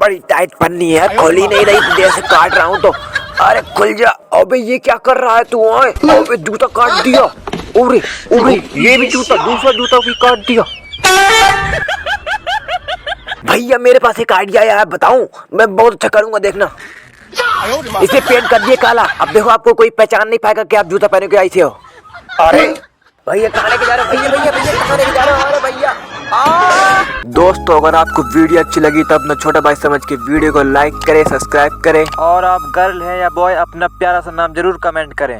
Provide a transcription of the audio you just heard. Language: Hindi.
बड़ी टाइट पन्नी है, खुल ही नहीं रही, देर से काट रहा हूँ तो। अरे खुल जा। अबे ये क्या कर रहा है तू? अबे जूता काट दिया। ओरे ओरे, ये भी जूता, दूसरा जूता भी काट दिया। भैया मेरे पास एक आइडिया है, बताऊं? मैं बहुत अच्छा करूंगा, देखना। इसे पेंट कर दिए काला। अब देखो आपको कोई पहचान नहीं पाएगा कि आप जूता पहने के आई थे हो। अरे भैया कहाँ लेके जा रहे हो? भैया भैया भैया कहाँ लेके जा रहे हो? अरे भैया। दोस्तों अगर आपको वीडियो अच्छी लगी तो अपना छोटा भाई समझ के वीडियो को लाइक करें, सब्सक्राइब करें, और आप गर्ल है या बॉय अपना प्यारा सा नाम जरूर कमेंट करें।